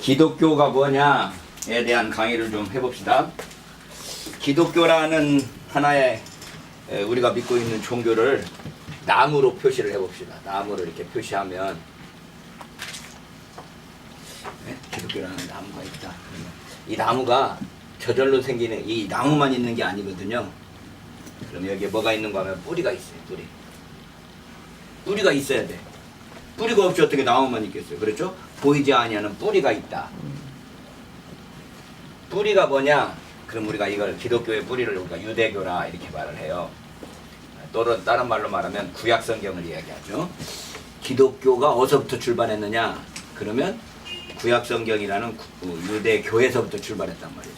기독교가 뭐냐에 대한 강의를 좀 해봅시다. 기독교라는 하나의 우리가 믿고 있는 종교를 나무로 표시를 해봅시다. 나무를 이렇게 표시하면 기독교라는 나무가 있다. 이 나무가 저절로 생기는 이 나무만 있는 게 아니거든요. 그럼 여기에 뭐가 있는가 하면 뿌리가 있어요. 뿌리가 있어야 돼. 뿌리가 없이 어떻게 나무만 있겠어요. 그렇죠? 보이지 아니하는 뿌리가 있다. 뿌리가 뭐냐? 그럼 우리가 이걸 기독교의 뿌리를 우리가 유대교라 이렇게 말을 해요. 또는 다른 말로 말하면 구약 성경을 이야기하죠. 기독교가 어디서부터 출발했느냐? 그러면 구약 성경이라는 유대교에서부터 출발했단 말이죠.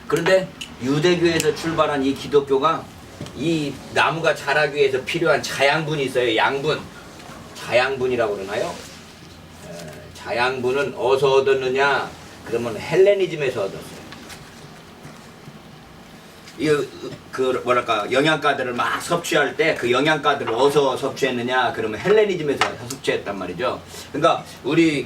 그런데 유대교에서 출발한 이 기독교가 이 나무가 자라기 위해서 필요한 자양분이 있어요. 양분. 자양분이라고 그러나요? 자양분은 어디서 얻었느냐? 그러면 헬레니즘에서 얻었어요. 영양가들을 막 섭취할 때 그 영양가들을 어디서 섭취했느냐? 그러면 헬레니즘에서 섭취했단 말이죠. 그러니까 우리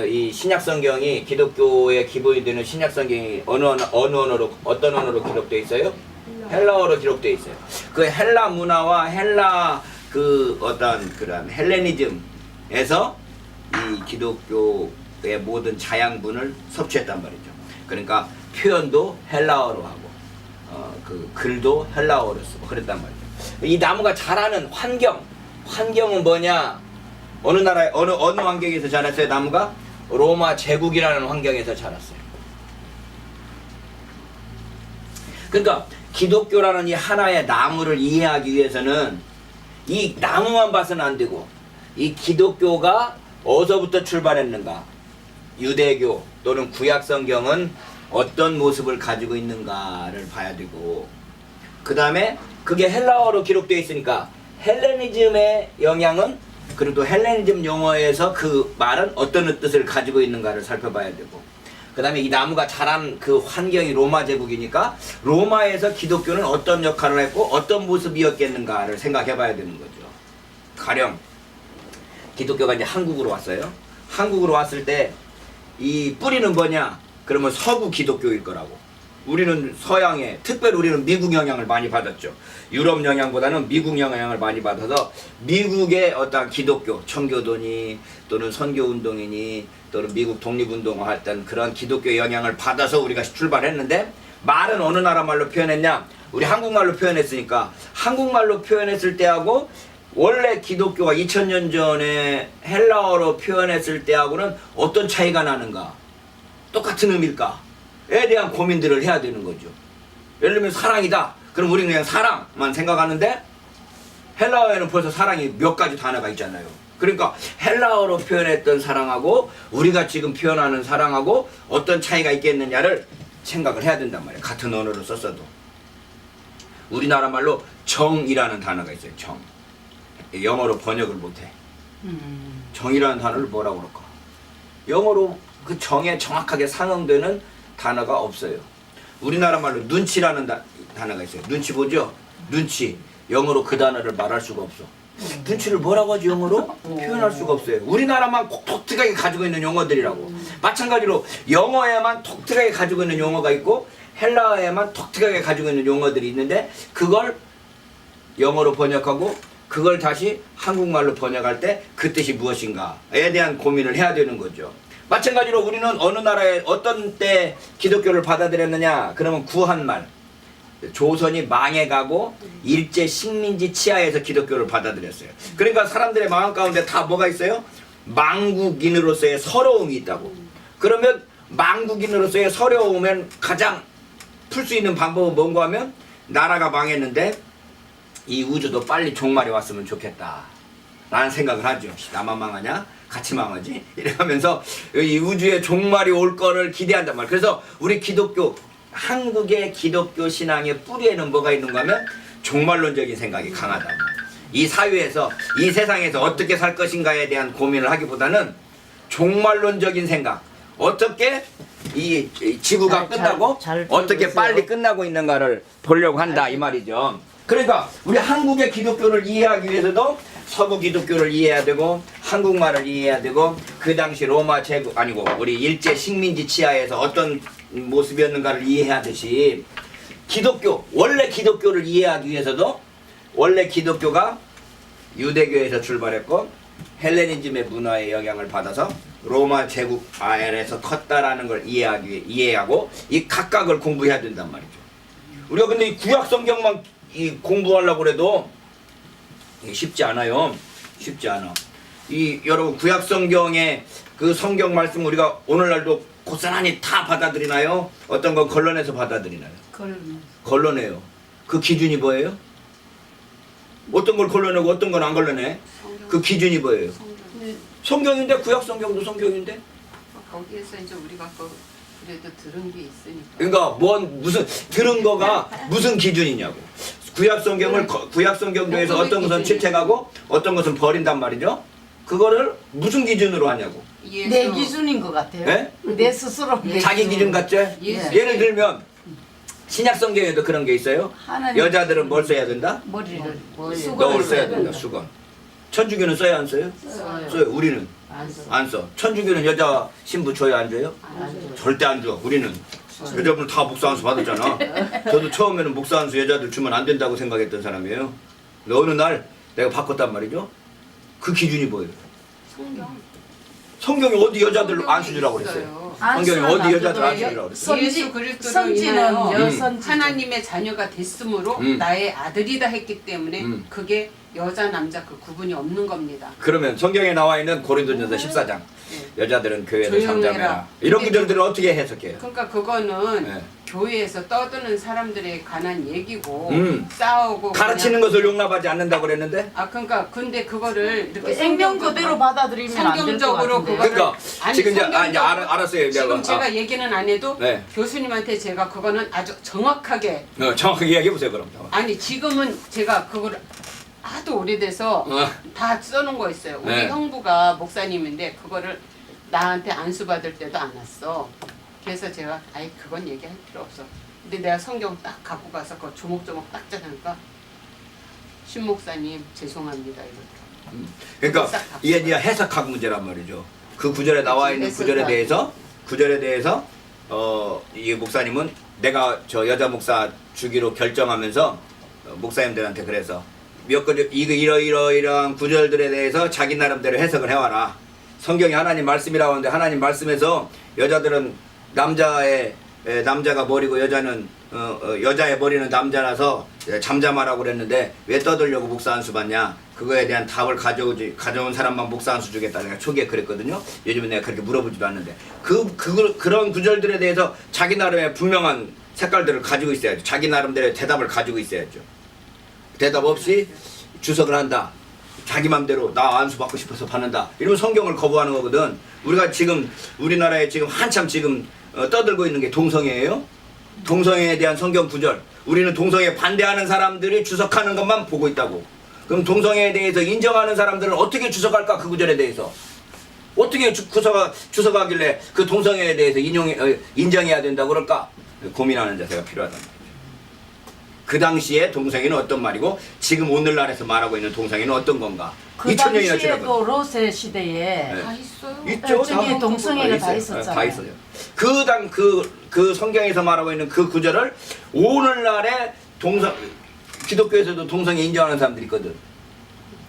이 신약 성경이 기독교의 기본이 되는 신약 성경이 어느 언어로 어떤 언어로 기록되어 있어요? 헬라어로 기록되어 있어요. 그 헬라 문화와 헬라 어떤 그런 헬레니즘에서 이 기독교의 모든 자양분을 섭취했단 말이죠. 그러니까 표현도 헬라어로 하고 글도 헬라어로 쓰고 그랬단 말이죠. 이 나무가 자라는 환경은 뭐냐? 어느 나라에 어느 환경에서 자랐어요? 나무가 로마 제국이라는 환경에서 자랐어요. 그러니까 기독교라는 이 하나의 나무를 이해하기 위해서는 이 나무만 봐서는 안 되고 이 기독교가 어디서부터 출발했는가, 유대교 또는 구약 성경은 어떤 모습을 가지고 있는가를 봐야 되고, 그 다음에 그게 헬라어로 기록되어 있으니까 헬레니즘의 영향은, 그리고 헬레니즘 용어에서 그 말은 어떤 뜻을 가지고 있는가를 살펴봐야 되고, 그 다음에 이 나무가 자란 그 환경이 로마 제국이니까 로마에서 기독교는 어떤 역할을 했고 어떤 모습이었겠는가를 생각해 봐야 되는 거죠. 가령 기독교가 이제 한국으로 왔어요. 한국으로 왔을 때 이 뿌리는 뭐냐? 그러면 서구 기독교일 거라고. 우리는 서양에, 특별히 우리는 미국 영향을 많이 받았죠. 유럽 영향보다는 미국 영향을 많이 받아서 미국의 어떤 기독교, 청교도니 또는 선교운동이니 또는 미국 독립운동을 했던 그런 기독교 영향을 받아서 우리가 출발했는데, 말은 어느 나라 말로 표현했냐? 우리 한국말로 표현했으니까 한국말로 표현했을 때하고 원래 기독교가 2000년 전에 헬라어로 표현했을 때하고는 어떤 차이가 나는가? 똑같은 의미일까?에 대한 고민들을 해야 되는 거죠. 예를 들면 사랑이다. 그럼 우리는 그냥 사랑만 생각하는데 헬라어에는 벌써 사랑이 몇 가지 단어가 있잖아요. 그러니까 헬라어로 표현했던 사랑하고 우리가 지금 표현하는 사랑하고 어떤 차이가 있겠느냐를 생각을 해야 된단 말이에요. 같은 언어를 썼어도. 우리나라 말로 정이라는 단어가 있어요. 정. 영어로 번역을 못해. 정이라는 단어를 뭐라고 그럴까? 영어로 그 정에 정확하게 상응되는 단어가 없어요. 우리나라 말로 눈치라는 단어가 있어요. 눈치 보죠? 눈치. 영어로 그 단어를 말할 수가 없어. 눈치를 뭐라고 하지 영어로? 표현할 수가 없어요. 우리나라만 독특하게 가지고 있는 용어들이라고. 마찬가지로 영어에만 독특하게 가지고 있는 용어가 있고 헬라어에만 독특하게 가지고 있는 용어들이 있는데, 그걸 영어로 번역하고 그걸 다시 한국말로 번역할 때 그 뜻이 무엇인가에 대한 고민을 해야 되는 거죠. 마찬가지로 우리는 어느 나라에 어떤 때 기독교를 받아들였느냐? 그러면 구한말, 조선이 망해가고 일제 식민지 치하에서 기독교를 받아들였어요. 그러니까 사람들의 마음 가운데 다 뭐가 있어요? 망국인으로서의 서러움이 있다고. 그러면 망국인으로서의 서러움은 가장 풀 수 있는 방법은 뭔가 하면, 나라가 망했는데 이 우주도 빨리 종말이 왔으면 좋겠다 라는 생각을 하죠. 나만 망하냐? 같이 망하지? 이러면서 이 우주에 종말이 올 거를 기대한단 말이에요. 그래서 우리 기독교, 한국의 기독교 신앙의 뿌리에는 뭐가 있는가 하면 종말론적인 생각이 강하다. 이 사회에서, 이 세상에서 어떻게 살 것인가에 대한 고민을 하기보다는 종말론적인 생각, 어떻게 이 지구가 끝나고 어떻게 빨리 끝나고 있는가를 보려고 한다 이 말이죠. 그러니까 우리 한국의 기독교를 이해하기 위해서도 서구 기독교를 이해해야 되고 한국말을 이해해야 되고 그 당시 로마 제국 아니고 우리 일제 식민지 치하에서 어떤 모습이었는가를 이해하듯이 기독교 원래 기독교를 이해하기 위해서도 원래 기독교가 유대교에서 출발했고 헬레니즘의 문화의 영향을 받아서 로마 제국 아래에서 컸다라는 걸 이해하고 이 각각을 공부해야 된단 말이죠. 우리가 근데 이 구약 성경만 공부하려고 해도 쉽지 않아요. 쉽지 않아. 이 여러분 구약 성경의 그 성경 말씀 우리가 오늘날도 고스란히 다 받아들이나요? 어떤 건 걸러내서 받아들이나요? 걸러내요. 그 기준이 뭐예요? 어떤 걸 걸러내고 어떤 건 안 걸러내? 그 기준이 뭐예요? 성경인데 구약 성경도 성경인데? 거기에서 이제 우리가 그래도 들은 게 있으니까. 그러니까 무슨 들은 거가 무슨 기준이냐고. 구약 성경을 구약 성경 중에서 어떤 것은 채택하고 어떤 것은 버린단 말이죠. 그거를 무슨 기준으로 하냐고. 내 기준인 것 같아요. 네? 내 스스로. 자기 기준 같죠? 예를 들면 신약 성경에도 그런 게 있어요. 여자들은 뭘 써야 된다? 머리를 너울 써야 된다. 수건. 천주교는 써야 안 써요? 써요. 우리는 안 써. 천주교는 여자 신부 줘야 안 줘요? 절대 안 줘. 우리는 여자분 다 목사 안수 받았잖아. 저도 처음에는 목사 안수 여자들 주면 안 된다고 생각했던 사람이에요. 근데 어느 날 내가 바꿨단 말이죠. 그 기준이 뭐예요? 성경이 어디 여자들 안수 주라고 그랬어요? 성경이 어디 여자들 안수 주라고 그랬어요? 예수 그리스도로 선지는 인하여 여선지. 하나님의 자녀가 됐으므로 나의 아들이다 했기 때문에 그게 여자 남자 그 구분이 없는 겁니다. 그러면 성경에 나와 있는 고린도전서 14장 여자들은 교회에서 조용해라. 잠잠해라. 이런 구절들을 어떻게 해석해요? 그러니까 그거는 네. 교회에서 떠드는 사람들에 관한 얘기고 싸우고 가르치는 그냥- 것을 용납하지 않는다고 그랬는데? 그러니까 근데 그거를 이렇게 생명 그대로 받아들이면 안 될 것 성경적으로 같은데. 그거를 그러니까 지금 이제 알았어요. 지금 제가 얘기는 안 해도 네. 교수님한테 제가 그거는 아주 정확하게 정확하게 이야기해 보세요 그럼. 아니 지금은 제가 그거를 하도 오래돼서 다 써놓은 거 있어요. 우리 네. 형부가 목사님인데 그거를 나한테 안수 받을 때도 안 왔어. 그래서 제가 아이 그건 얘기할 필요 없어. 근데 내가 성경 딱 갖고 가서 그 조목조목 딱 짜니까 신 목사님 죄송합니다 이렇게. 그러니까 이게 이제 해석학 문제란 말이죠. 그 구절에 나와 있는 구절에 대해서 이 목사님은 내가 저 여자 목사 주기로 결정하면서 목사님들한테 그래서 몇 가지 이러이러한 구절들에 대해서 자기 나름대로 해석을 해와라. 성경이 하나님 말씀이라고 하는데 하나님 말씀에서 여자들은 남자가 머리고 여자는 여자의 머리는 남자라서 잠잠하라고 그랬는데 왜 떠들려고 목사 안수 받냐? 그거에 대한 답을 가져온 사람만 목사 안수 주겠다. 내가 초기에 그랬거든요. 요즘은 내가 그렇게 물어보지도 않는데 그런 구절들에 대해서 자기 나름의 분명한 색깔들을 가지고 있어야죠. 자기 나름대로의 대답을 가지고 있어야죠. 대답 없이 주석을 한다. 자기 맘대로 나 안수 받고 싶어서 받는다. 이러면 성경을 거부하는 거거든. 우리가 지금 우리나라에 지금 한참 지금 떠들고 있는 게 동성애예요. 동성애에 대한 성경 구절. 우리는 동성애 반대하는 사람들이 주석하는 것만 보고 있다고. 그럼 동성애에 대해서 인정하는 사람들은 어떻게 주석할까? 그 구절에 대해서 어떻게 주석하길래 그 동성애에 대해서 인정해야 된다고 그럴까? 고민하는 자세가 필요하다. 그 당시에 동성애는 어떤 말이고 지금 오늘날에서 말하고 있는 동성애는 어떤 건가? 그 2000년이나 지났거든. 당시에도 로세 시대에 네. 다 있어요. 있죠. 저기 동성애가 다 있어요. 있었잖아요. 다 있어요. 그 성경에서 말하고 있는 그 구절을 오늘날에 기독교에서도 동성애 인정하는 사람들이 있거든.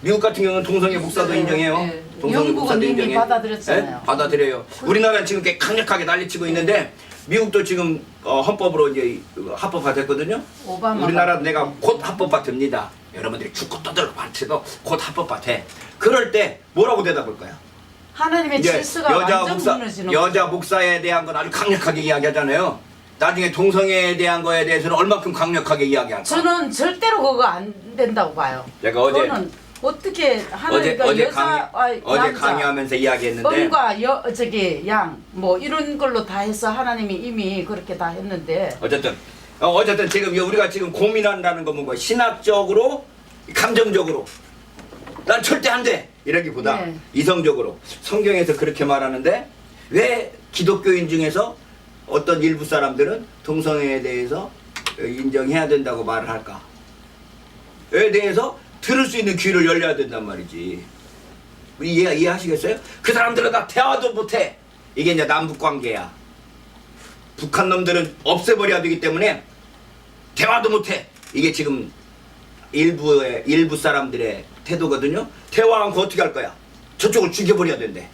미국 같은 경우는 동성애 목사도 인정해요. 네. 동성애 영국은 목사도 이미 인정해. 받아들였잖아요. 네? 받아들여요. 우리나라는 지금 꽤 강력하게 난리치고 있는데 미국도 지금 헌법으로 이제 합법화됐거든요. 오바마가. 우리나라도 내가 곧 합법화됩니다. 여러분들이 죽고 떠들고 반치도 곧 합법화돼. 그럴 때 뭐라고 대답할 거야? 하나님의 이제 질서가 완전 무너지는 여자 목사에 대한 건 아주 강력하게 이야기하잖아요. 나중에 동성애에 대한 거에 대해서는 얼마큼 강력하게 이야기할까? 저는 절대로 그거 안 된다고 봐요. 제가 어제 그거는 어떻게 하나님과 여자와 남자 강의하면서 이야기했는데 음과 양 뭐 이런 걸로 다 해서 하나님이 이미 그렇게 다 했는데 어쨌든 지금 우리가 지금 고민한다는 건 뭐 신학적으로 감정적으로 난 절대 안 돼 이러기보다 네. 이성적으로 성경에서 그렇게 말하는데 왜 기독교인 중에서 어떤 일부 사람들은 동성애에 대해서 인정해야 된다고 말을 할까? 에 대해서 들을 수 있는 귀를 열려야 된단 말이지. 우리 이해하시겠어요? 그 사람들은 다 대화도 못해. 이게 이제 남북 관계야. 북한 놈들은 없애버려야 되기 때문에 대화도 못해. 이게 지금 일부 사람들의 태도거든요. 대화 않고 어떻게 할 거야? 저쪽을 죽여버려야 된대.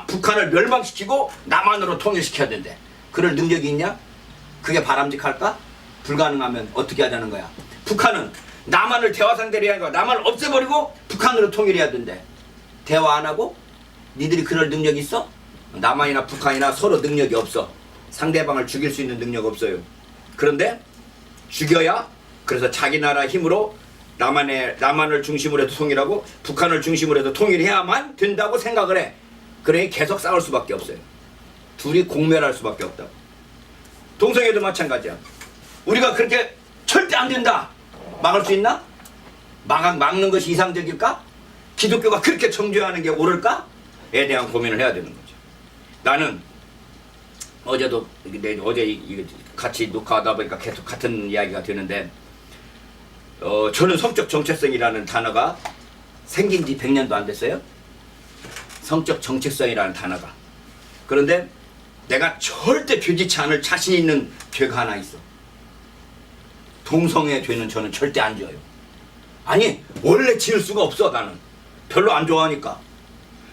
북한을 멸망시키고 남한으로 통일시켜야 된대. 그럴 능력이 있냐? 그게 바람직할까? 불가능하면 어떻게 하자는 거야? 북한은 남한을 대화 상대로 해야 하는 거야. 남한을 없애버리고 북한으로 통일해야 된대. 대화 안 하고? 니들이 그럴 능력이 있어? 남한이나 북한이나 서로 능력이 없어. 상대방을 죽일 수 있는 능력 없어요. 그런데 죽여야 그래서 자기 나라 힘으로 남한을 중심으로 해서 통일하고 북한을 중심으로 해서 통일해야만 된다고 생각을 해. 그러니 계속 싸울 수밖에 없어요. 둘이 공멸할 수밖에 없다고. 동성애도 마찬가지야. 우리가 그렇게 절대 안 된다 막을 수 있나? 막는 것이 이상적일까? 기독교가 그렇게 정죄하는 게 옳을까? 에 대한 고민을 해야 되는 거죠. 나는 어제 같이 녹화하다 보니까 계속 같은 이야기가 되는데 저는 성적 정체성이라는 단어가 생긴 지 100년도 안 됐어요. 성적 정체성이라는 단어가. 그런데 내가 절대 죄짓지 않을 자신 있는 죄가 하나 있어. 동성애 죄는 저는 절대 안 져요. 아니 원래 지을 수가 없어. 나는 별로 안 좋아하니까.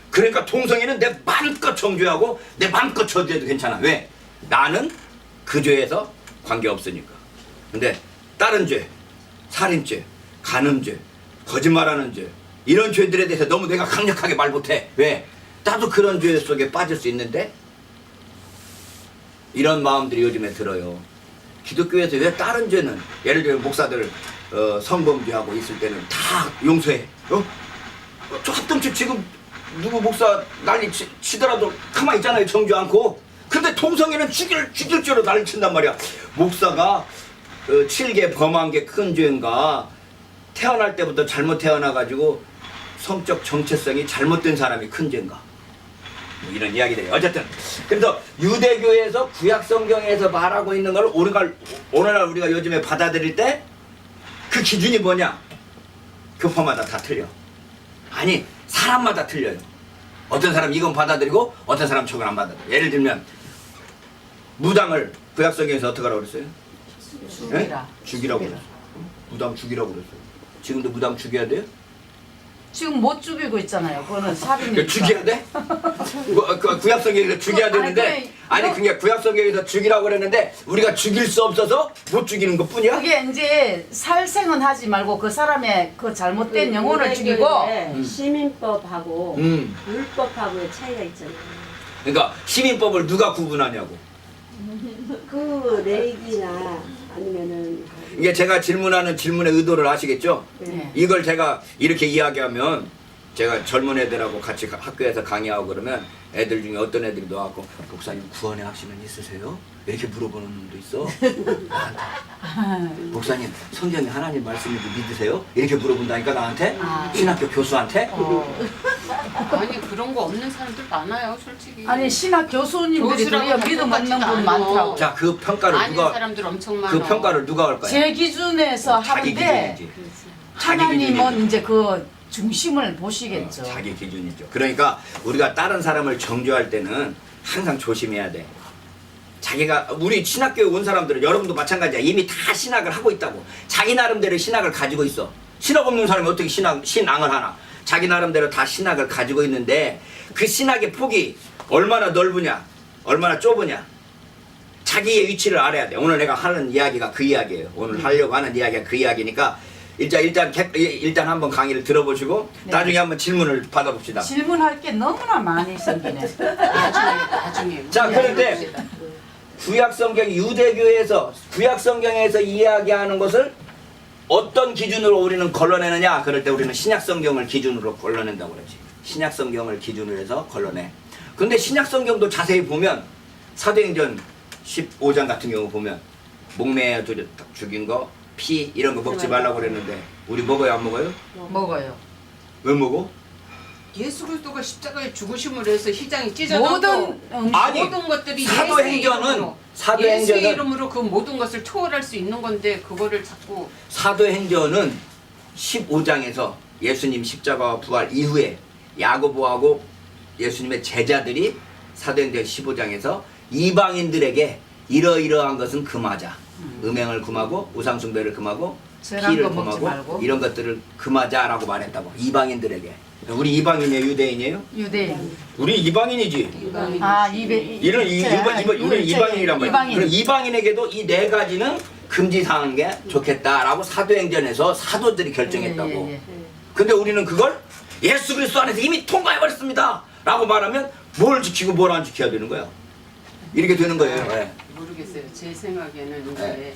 그러니까 동성애는 내 마음껏 정죄하고 내 마음껏 저지해도 괜찮아. 왜? 나는 그 죄에서 관계없으니까. 근데 다른 죄, 살인죄, 간음죄, 거짓말하는 죄 이런 죄들에 대해서 너무 내가 강력하게 말 못해. 왜? 나도 그런 죄 속에 빠질 수 있는데 이런 마음들이 요즘에 들어요. 기독교에서 왜 다른 죄는 예를 들면 목사들 성범죄하고 있을 때는 다 용서해. 저 하여튼 지금 누구 목사 난리 치더라도 가만히 있잖아요. 정죄 않고. 근데 동성애는 죽일 죄로 난리 친단 말이야. 목사가 7개 범한 게 큰 죄인가? 태어날 때부터 잘못 태어나가지고 성적 정체성이 잘못된 사람이 큰 죄인가? 뭐 이런 이야기들이 어쨌든 그래서 유대교에서 구약성경에서 말하고 있는 걸 오늘날 우리가 요즘에 받아들일 때 그 기준이 뭐냐? 교파마다 다 틀려. 아니 사람마다 틀려요. 어떤 사람 이건 받아들이고 어떤 사람 저건 안 받아들여. 예를 들면 무당을 구약성경에서 어떻게 하라고 그랬어요? 죽이라. 죽이라고 그랬어요. 무당 죽이라고 그랬어요. 지금도 무당 죽여야 돼요? 지금 못 죽이고 있잖아요. 그거는 살인이니까. 죽여야 돼? 구약성경에서 죽여야 되는데 아니 그게 구약성경에서 죽이라고 그랬는데 우리가 죽일 수 없어서 못 죽이는 것 뿐이야? 그게 이제 살생은 하지 말고 그 사람의 그 잘못된 영혼을 죽이고 시민법하고 율법하고의 차이가 있잖아요. 그러니까 시민법을 누가 구분하냐고. 그 레이기나 아니면은 이게 제가 질문하는 질문의 의도를 아시겠죠? 네. 이걸 제가 이렇게 이야기하면 제가 젊은 애들하고 같이 학교에서 강의하고 그러면 애들 중에 어떤 애들이 나와갖고 목사님 구원의 확신은 있으세요? 이렇게 물어보는 놈도 있어. 나한테. 목사님 성경이 하나님 말씀인지 믿으세요? 이렇게 물어본다니까 나한테? 신학교 교수한테? 아니 그런 거 없는 사람들 많아요 솔직히. 아니 신학 교수님들이 교수라고 도리어 다 믿음 없는 똑같지도 분 않아. 많더라고. 자, 그 평가를 아닌 누가 사람들 엄청 많아. 그 평가를 누가 할 거야? 제 기준에서 자기 하는데 기준이지. 자기 하나님은 기준이지. 이제 그 중심을 보시겠죠. 자기 기준이죠. 그러니까 우리가 다른 사람을 정죄할 때는 항상 조심해야 돼. 자기가 우리 신학교에 온 사람들은 여러분도 마찬가지야. 이미 다 신학을 하고 있다고. 자기 나름대로 신학을 가지고 있어. 신학 없는 사람이 어떻게 신앙을 하나? 자기 나름대로 다 신학을 가지고 있는데 그 신학의 폭이 얼마나 넓으냐, 얼마나 좁으냐. 자기의 위치를 알아야 돼. 오늘 내가 하는 이야기가 그 이야기예요. 오늘 하려고 하는 이야기가 그 이야기니까 일단 한번 강의를 들어보시고 네. 나중에 한번 질문을 받아봅시다. 질문할 게 너무나 많이 생기네. 나중에. 자, 그런데 구약성경 구약성경에서 이야기하는 것을 어떤 기준으로 우리는 걸러내느냐? 그럴 때 우리는 신약성경을 기준으로 걸러낸다고 그러지. 신약성경을 기준으로 해서 걸러내. 근데 신약성경도 자세히 보면 사도행전 15장 같은 경우 보면 목매어 죽인 거, 피 이런 거 먹지 말라고 그랬는데 우리 먹어요 안 먹어요? 먹어요. 왜 먹어? 예수 그리스도가 십자가에 죽으심을 해서 희장이 찢어졌고 모든 아니, 모든 것들이 사도행전은 예수의 이름으로 그 모든 것을 초월할 수 있는 건데 그거를 자꾸 사도행전은 15장에서 예수님 십자가와 부활 이후에 야고보하고 예수님의 제자들이 사도행전 15장에서 이방인들에게 이러이러한 것은 금하자. 음행을 금하고 우상숭배를 금하고 저런 피를 거 먹지 금하고 말고. 이런 것들을 금하자라고 말했다고. 이방인들에게. 우리 이방인이에요, 유대인이에요? 유대인. 우리 이방인이지. 이방인. 아 우리는 이방인이란 말이야. 이방인. 그럼 이방인에게도 이 네 가지는 금지사항인 게 좋겠다라고 사도행전에서 사도들이 결정했다고. 예, 예, 예. 근데 우리는 그걸 예수 그리스도 안에서 이미 통과해버렸습니다 라고 말하면 뭘 지키고 뭘 안 지켜야 되는 거야. 이렇게 되는 거예요. 예. 모르겠어요. 제 생각에는 이제 네.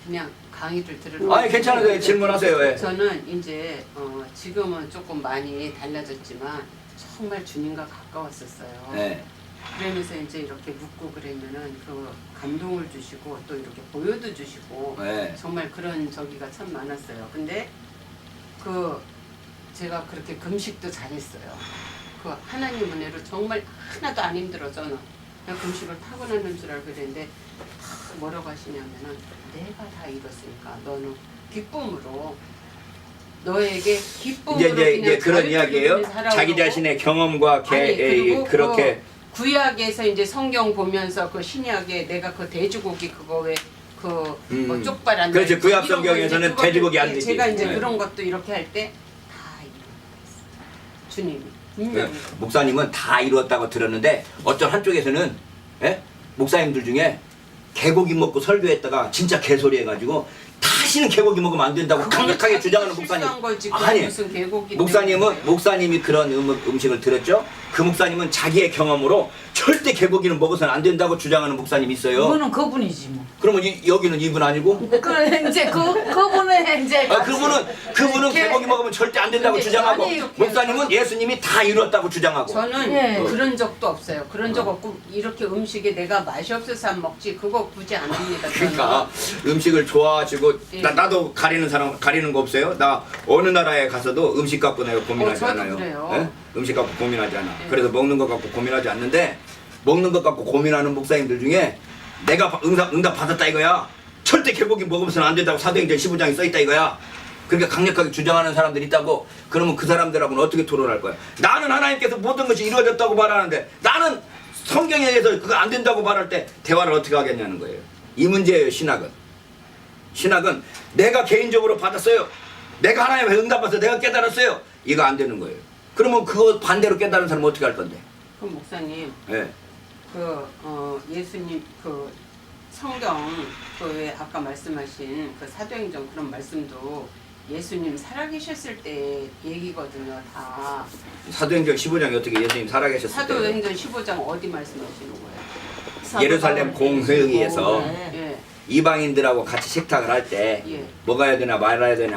그냥 강의를 들으러. 아니 괜찮아요. 질문하세요. 예. 저는 이제 지금은 조금 많이 달라졌지만 정말 주님과 가까웠었어요. 네. 그러면서 이제 이렇게 묻고 그러면은 그 감동을 주시고 또 이렇게 보여도 주시고 네. 정말 그런 저기가 참 많았어요. 근데 그 제가 그렇게 금식도 잘했어요. 그 하나님 은혜로 정말 하나도 안 힘들어 저는. 그냥 금식을 타고나는 줄 알고 그랬는데 뭐라고 하시냐면은 내가 다 이뤘으니까 너는 기쁨으로 너에게 기쁨으로 이제 그런 자유롭게 이야기예요. 살아오고. 자기 자신의 경험과 그리고 그렇게 그 구약에서 이제 성경 보면서 그 신약에 내가 그 돼지고기 그거 왜 그 뭐 쪽발 안 그렇지. 달고 구약 이런 거 성경에서는 이제 돼지고기 안 그것도 되지. 제가 이제 네. 그런 것도 이렇게 할 때 다 이루었어요. 주님이 분명히. 목사님은 다 이루었다고 들었는데 어떤 한쪽에서는 예? 목사님들 중에 개고기 먹고 설교했다가 진짜 개소리 해가지고 다시는 개고기 먹으면 안 된다고 강력하게 주장하는 목사님. 실수한 거지. 아니 무슨 개고기 목사님이 그런 음식을 들었죠. 그 목사님은 자기의 경험으로 절대 개고기는 먹어서는 안 된다고 주장하는 목사님이 있어요. 그거는 그분이지 뭐. 그러면 여기는 이분 아니고? 그래 이제 그분은 이제 그분은 개고기 먹으면 절대 안 된다고 근데 주장하고 아니, 목사님은 예수님이 다 이뤘다고 주장하고. 저는 예. 그런 적도 없어요. 그런 적 없고 이렇게 음식에 내가 맛이 없어서 안 먹지 그거 굳이 안 합니다. 저는. 그러니까 음식을 좋아하시고 예. 나도 가리는 거 없어요. 나 어느 나라에 가서도 음식 갖고 내가 고민하지 저도 않아요. 그래요. 예? 음식 갖고 고민하지 않아. 예. 그래서 먹는 것 갖고 고민하지 않는데 먹는 것 갖고 고민하는 목사님들 중에 내가 응답 받았다 이거야. 절대 개고기 먹으면서는 안 된다고 사도행전 15장에 써있다 이거야. 그러니까 강력하게 주장하는 사람들이 있다고. 그러면 그 사람들하고는 어떻게 토론할 거야? 나는 하나님께서 모든 것이 이루어졌다고 말하는데 나는 성경에 의해서 그거 안 된다고 말할 때 대화를 어떻게 하겠냐는 거예요. 이 문제예요. 신학은 내가 개인적으로 받았어요. 내가 하나님의 응답받아서 내가 깨달았어요. 이거 안 되는 거예요. 그러면 그거 반대로 깨달은 사람은 어떻게 할 건데? 그럼 목사님 예. 예수님 그 성경 그 왜 아까 말씀하신 그 사도행전 그런 말씀도 예수님 살아계셨을 때 얘기거든요 다. 사도행전 15장에 어떻게 예수님 살아계셨을 때 사도행전 15장 어디 말씀하시는 거예요? 예루살렘 공회의에서 네. 예. 이방인들하고 같이 식탁을 할 때 예. 뭐가 해야 되나 말아야 되나